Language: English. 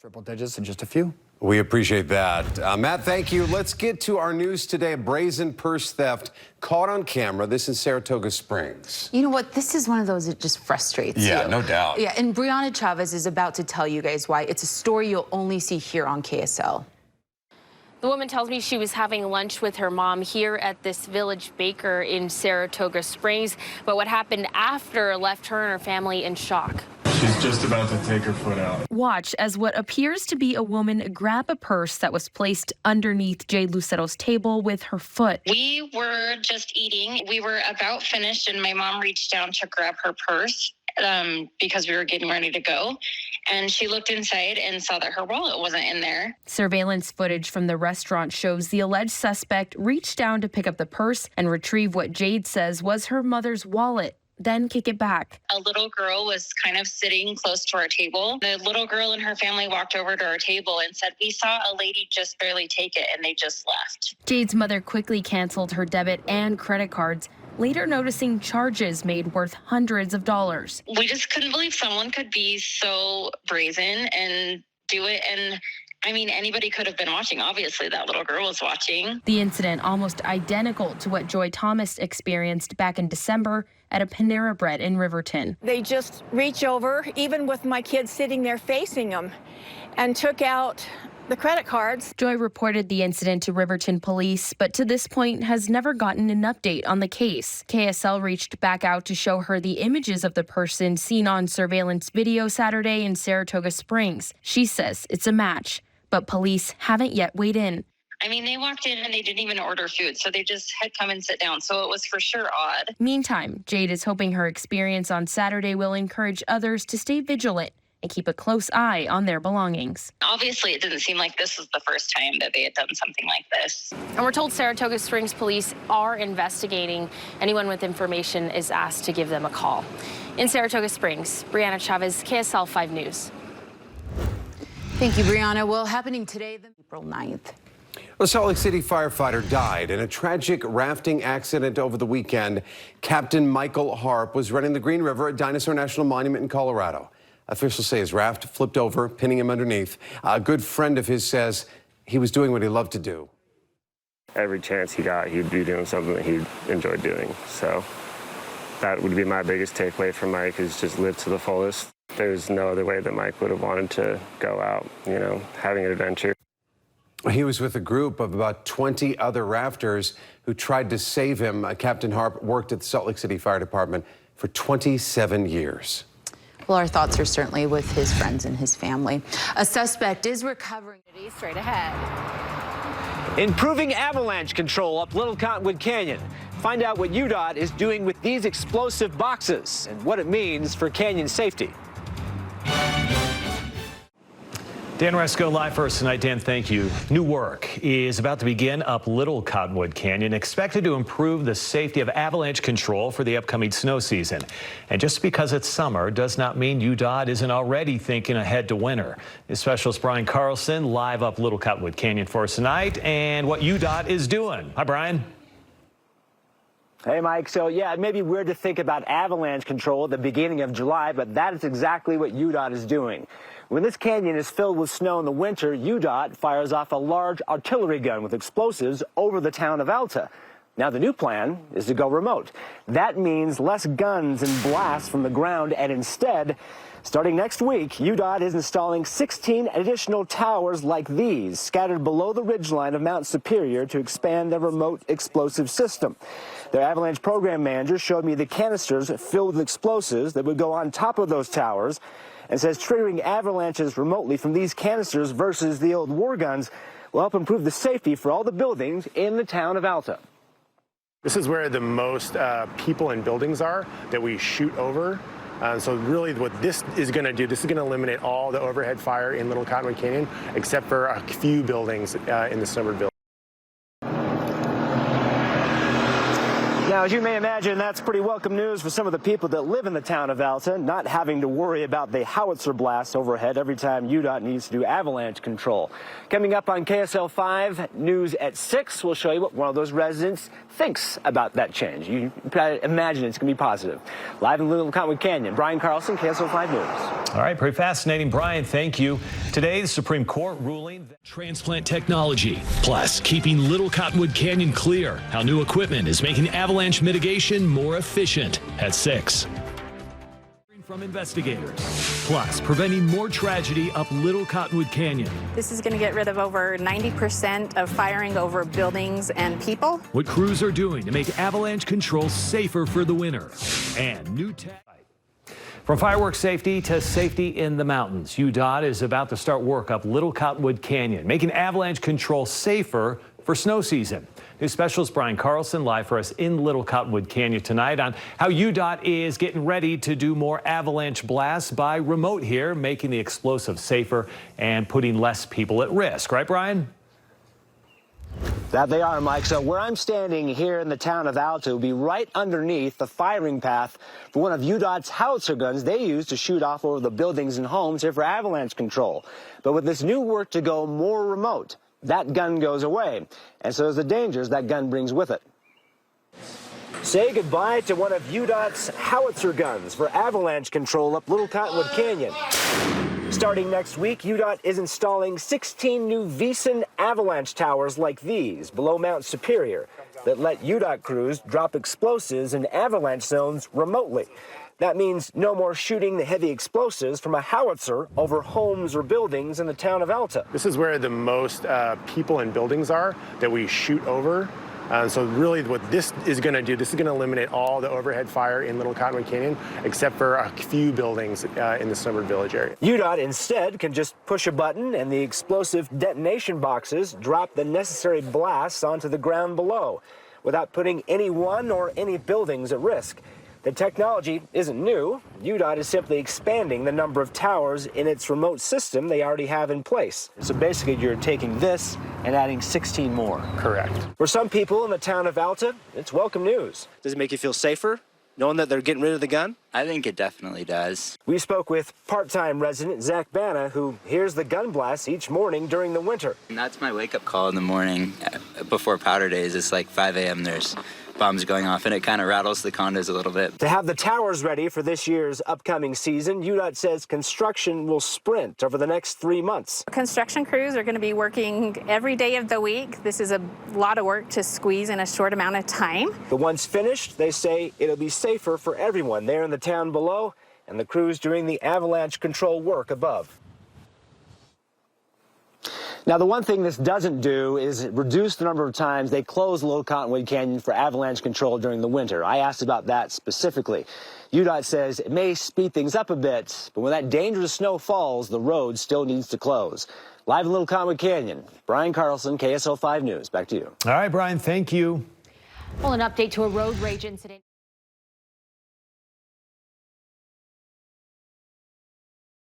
Triple digits in just a few. We appreciate that. Matt, thank you. Let's get to our news today. A brazen purse theft caught on camera. This in Saratoga Springs. You know what? This is one of those that just frustrates you. Yeah, no doubt. Yeah, and Brianna Chavez is about to tell you guys why. It's a story you'll only see here on KSL. The woman tells me she was having lunch with her mom here at this Village Baker in Saratoga Springs. But what happened after left her and her family in shock. She's just about to take her foot out. Watch as what appears to be a woman grab a purse that was placed underneath Jade Lucero's table with her foot. We were just eating. We were about finished, and my mom reached down to grab her purse because we were getting ready to go. And she looked inside and saw that her wallet wasn't in there. Surveillance footage from the restaurant shows the alleged suspect reach down to pick up the purse and retrieve what Jade says was her mother's wallet, then kick it back. A little girl was kind of sitting close to our table. The little girl and her family walked over to our table and said, "We saw a lady just barely take it," and they just left. Jade's mother quickly canceled her debit and credit cards, later noticing charges made worth hundreds of dollars. We just couldn't believe someone could be so brazen and do it. And I mean, anybody could have been watching. Obviously, that little girl was watching. The incident almost identical to what Joy Thomas experienced back in December at a Panera Bread in Riverton. They just reach over, even with my kids sitting there facing them, and took out the credit cards. Joy reported the incident to Riverton police, but to this point has never gotten an update on the case. KSL reached back out to show her the images of the person seen on surveillance video Saturday in Saratoga Springs. She says it's a match, but police haven't yet weighed in. I mean, they walked in and they didn't even order food, so they just had come and sit down. So it was for sure odd. Meantime, Jade is hoping her experience on Saturday will encourage others to stay vigilant and keep a close eye on their belongings. Obviously, it didn't seem like this was the first time that they had done something like this. And we're told Saratoga Springs police are investigating. Anyone with information is asked to give them a call. In Saratoga Springs, Brianna Chavez, KSL 5 News. Thank you, Brianna. Well, happening today, April 9th. A Salt Lake City firefighter died in a tragic rafting accident over the weekend. Captain Michael Harp was running the Green River at Dinosaur National Monument in Colorado. Officials say his raft flipped over, pinning him underneath. A good friend of his says he was doing what he loved to do. Every chance he got, he'd be doing something that he enjoyed doing. So that would be my biggest takeaway from Mike, is just live to the fullest. There's no other way that Mike would have wanted to go out, you know, having an adventure. He was with a group of about 20 other rafters who tried to save him. Captain Harp worked at the Salt Lake City Fire Department for 27 years. Well, our thoughts are certainly with his friends and his family. A suspect is recovering. Straight ahead. Improving avalanche control up Little Cottonwood Canyon. Find out what UDOT is doing with these explosive boxes and what it means for canyon safety. Dan Resco live for us tonight. Dan, thank you. New work is about to begin up Little Cottonwood Canyon, expected to improve the safety of avalanche control for the upcoming snow season. And just because it's summer does not mean UDOT isn't already thinking ahead to winter. News specialist Brian Carlson live up Little Cottonwood Canyon for us tonight and what UDOT is doing. Hi, Brian. Hey, Mike. So, yeah, it may be weird to think about avalanche control at the beginning of July, but that is exactly what UDOT is doing. When this canyon is filled with snow in the winter, UDOT fires off a large artillery gun with explosives over the town of Alta. Now, the new plan is to go remote. That means less guns and blasts from the ground, and instead, starting next week, UDOT is installing 16 additional towers like these, scattered below the ridgeline of Mount Superior to expand their remote explosive system. Their avalanche program manager showed me the canisters filled with explosives that would go on top of those towers, and says triggering avalanches remotely from these canisters versus the old war guns will help improve the safety for all the buildings in the town of Alta. This is where the most people and buildings are that we shoot over. So really what this is going to do, this is going to eliminate all the overhead fire in Little Cottonwood Canyon, except for a few buildings in the Snowbird Village. Now, as you may imagine, that's pretty welcome news for some of the people that live in the town of Alta, not having to worry about the howitzer blast overhead every time UDOT needs to do avalanche control. Coming up on KSL 5 News at 6, we'll show you what one of those residents thinks about that change. You imagine it's going to be positive. Live in Little Cottonwood Canyon, Brian Carlson, KSL 5 News. All right, pretty fascinating. Brian, thank you. Today, the Supreme Court ruling that transplant technology, plus keeping Little Cottonwood Canyon clear, how new equipment is making avalanche mitigation more efficient at 6. From investigators, plus preventing more tragedy up Little Cottonwood Canyon. This is going to get rid of over 90% of firing over buildings and people. What crews are doing to make avalanche control safer for the winter. And new tech. From fireworks safety to safety in the mountains, UDOT is about to start work up Little Cottonwood Canyon, making avalanche control safer for snow season. News specialist Brian Carlson live for us in Little Cottonwood Canyon tonight on how UDOT is getting ready to do more avalanche blasts by remote here, making the explosives safer and putting less people at risk. Right, Brian? That they are, Mike. So where I'm standing here in the town of Alta will be right underneath the firing path for one of UDOT's howitzer guns they use to shoot off over the buildings and homes here for avalanche control. But with this new work to go more remote, that gun goes away, and so does the dangers that gun brings with it. Say goodbye to one of UDOT's howitzer guns for avalanche control up Little Cottonwood Canyon. Starting next week, UDOT is installing 16 new Veasan avalanche towers like these below Mount Superior that let UDOT crews drop explosives in avalanche zones remotely. That means no more shooting the heavy explosives from a howitzer over homes or buildings in the town of Alta. This is where the most people and buildings are that we shoot over. So really what this is going to do, this is going to eliminate all the overhead fire in Little Cottonwood Canyon, except for a few buildings in the Snowbird Village area. UDOT instead can just push a button and the explosive detonation boxes drop the necessary blasts onto the ground below without putting anyone or any buildings at risk. The technology isn't new. UDOT is simply expanding the number of towers in its remote system they already have in place. So basically, you're taking this and adding 16 more. Correct. For some people in the town of Alta, it's welcome news. Does it make you feel safer, knowing that they're getting rid of the gun? I think it definitely does. We spoke with part-time resident Zach Banna, who hears the gun blasts each morning during the winter. And that's my wake-up call in the morning before powder days. It's like 5 a.m. There's bombs going off, and it kind of rattles the condos a little bit. To have the towers ready for this year's upcoming season, UDOT says construction will sprint over the next 3 months. Construction crews are going to be working every day of the week. This is a lot of work to squeeze in a short amount of time. But once finished, they say it'll be safer for everyone there in the town below and the crews doing the avalanche control work above. Now, the one thing this doesn't do is reduce the number of times they close Little Cottonwood Canyon for avalanche control during the winter. I asked about that specifically. UDOT says it may speed things up a bit, but when that dangerous snow falls, the road still needs to close. Live in Little Cottonwood Canyon, Brian Carlson, KSL-5 News. Back to you. All right, Brian, thank you. Well, an update to a road rage incident.